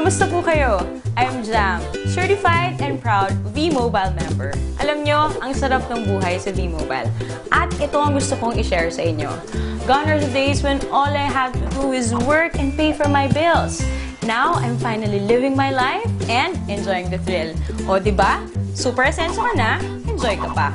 Kamusta po kayo? I'm Jam, certified and proud V-Mobile member. Alam nyo, ang sarap ng buhay sa V-Mobile. At ito ang gusto kong i-share sa inyo. Gone are the days when all I have to do is work and pay for my bills. Now, I'm finally living my life and enjoying the thrill. O, diba? Super asenso ka na, enjoy ka pa.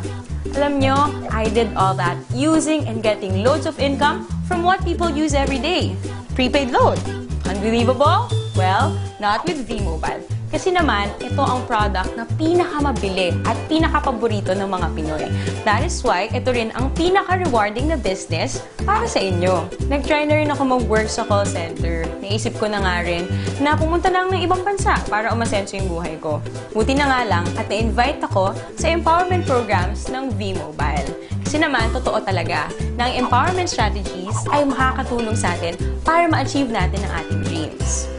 Alam nyo, I did all that using and getting loads of income from what people use every day. Prepaid load. Unbelievable? Well, not with V-Mobile. Kasi naman, ito ang product na pinakamabili at pinakapaborito ng mga Pinoy. That is why, ito rin ang pinaka-rewarding na business para sa inyo. Nag-try na rin ako mag-work sa call center. Naisip ko na nga rin na pumunta lang ng ibang bansa para umasenso yung buhay ko. Buti na nga lang at na-invite ako sa empowerment programs ng V-Mobile. Kasi naman, totoo talaga na ang empowerment strategies ay makakatulong sa atin para ma-achieve natin ang ating dreams.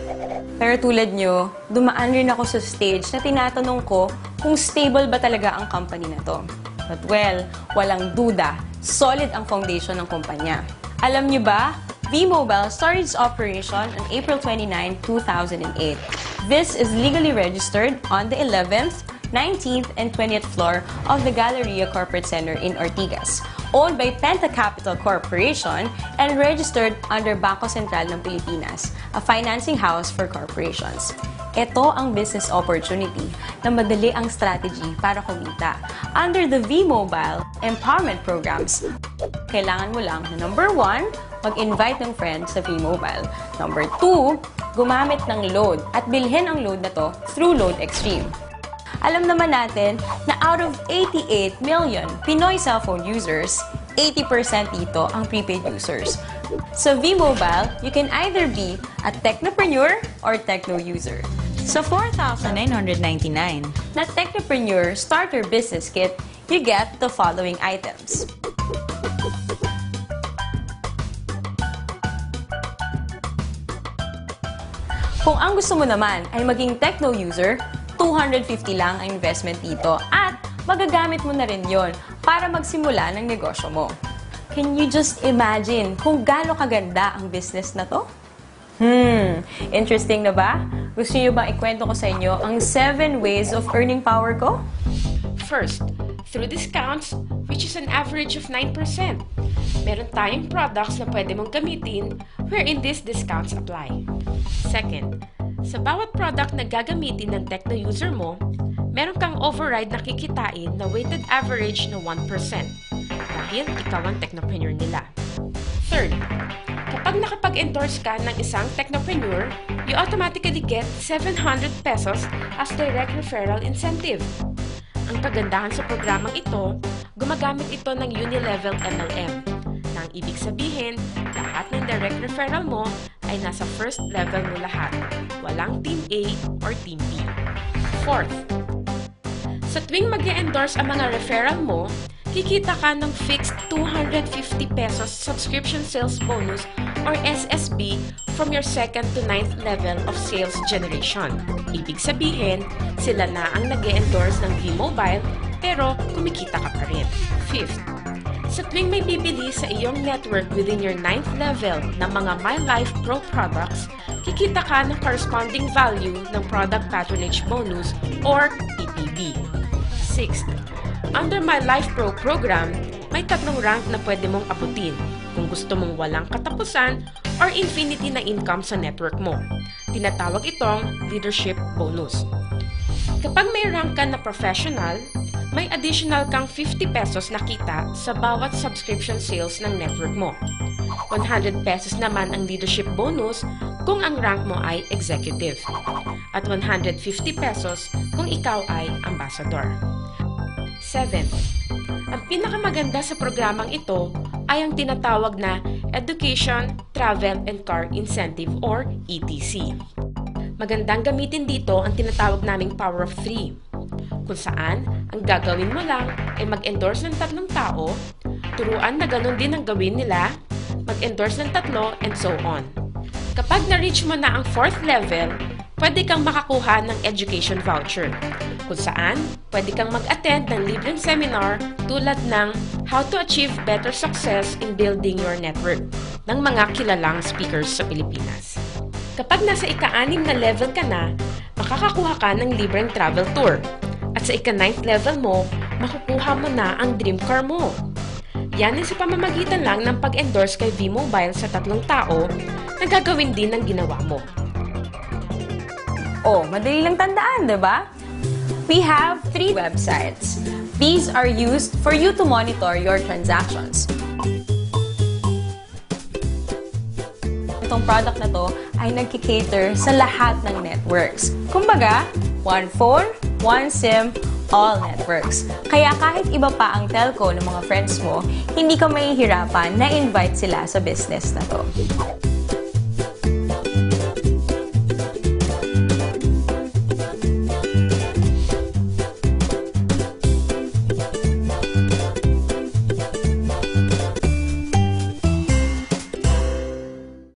Pero tulad nyo, dumaan rin ako sa stage na tinatanong ko kung stable ba talaga ang company na to. But well, walang duda, solid ang foundation ng kumpanya. Alam nyo ba, V-Mobile started its operation on April 29, 2008. This is legally registered on the 11th, 19th, and 20th floor of the Galleria Corporate Center in Ortigas, owned by Penta Capital Corporation and registered under Bangko Sentral ng Pilipinas, a financing house for corporations. Ito ang business opportunity na madali ang strategy para kumita. Under the V-Mobile Empowerment Programs, kailangan mo lang na number 1, mag-invite ng friends sa V-Mobile. Number 2, gumamit ng load at bilhin ang load na to through Load Extreme. Alam naman natin na out of 88 million Pinoy cellphone users, 80% dito ang prepaid users. Sa V-Mobile, you can either be a technopreneur or techno user. Sa 4,999 na Technopreneur Starter Business Kit, you get the following items. Kung ang gusto mo naman ay maging techno user, 250 lang ang investment dito at magagamit mo na rin yon para magsimula ng negosyo mo. Can you just imagine kung gaano kaganda ang business na to? Interesting na ba? Gusto niyo bang ikwento ko sa inyo ang 7 ways of earning power ko? First, through discounts, which is an average of 9%. Meron tayong products na pwede mong gamitin wherein these discounts apply. Second, sa bawat product na gagamitin ng techno user mo, meron kang override na kikitain na weighted average na 1% dahil ikaw ang technopreneur nila. Third, kapag nakapag-endorse ka ng isang technopreneur, you automatically get 700 pesos as direct referral incentive. Ang kagandahan sa programang ito, gumagamit ito ng Unilevel MLM. Nang ibig sabihin, lahat ng direct referral mo ay nasa first level mo lahat. Walang Team A or Team B. Fourth, sa tuwing mag-e-endorse ang mga referral mo, kikita ka ng fixed 250 pesos subscription sales bonus or SSB from your 2nd to 9th level of sales generation. Ibig sabihin, sila na ang nag-e-endorse ng V-Mobile pero kumikita ka pa rin. Fifth, sa tuwing may bibili sa iyong network within your 9th level ng mga My Life Pro products, kikita ka ng corresponding value ng Product Patronage Bonus or PPB. Sixth, under My Life Pro program, may 3 rank na pwede mong abutin kung gusto mong walang katapusan or infinity na income sa network mo. Tinatawag itong Leadership Bonus. Kapag may rank ka na professional, may additional kang 50 pesos na kita sa bawat subscription sales ng network mo. 100 pesos naman ang leadership bonus kung ang rank mo ay executive. At 150 pesos kung ikaw ay ambassador. 7. Ang pinakamaganda sa programang ito ay ang tinatawag na Education, Travel, and Car Incentive or ETC. Magandang gamitin dito ang tinatawag naming Power of 3. Kung saan, ang gagawin mo lang ay mag-endorse ng 3 tao, turuan na ganun din ang gawin nila, mag-endorse ng 3, and so on. Kapag na-reach mo na ang 4th level, pwede kang makakuha ng education voucher, kung saan pwede kang mag-attend ng libreng seminar tulad ng How to Achieve Better Success in Building Your Network ng mga kilalang speakers sa Pilipinas. Kapag nasa ika-6 na level ka na, makakakuha ka ng libreng travel tour. At sa ika-9th level mo, makukuha mo na ang dream car mo. Yan ay sa pamamagitan lang ng pag-endorse kay V-Mobile sa 3 tao na gagawin din ng ginawa mo. Oh, madali lang tandaan, di ba? We have 3 websites. These are used for you to monitor your transactions. Itong product na to ay nagkikater sa lahat ng networks. Kumbaga, one phone, one SIM, all networks. Kaya kahit iba pa ang telco ng mga friends mo, hindi ka mahihirapan na invite sila sa business na to.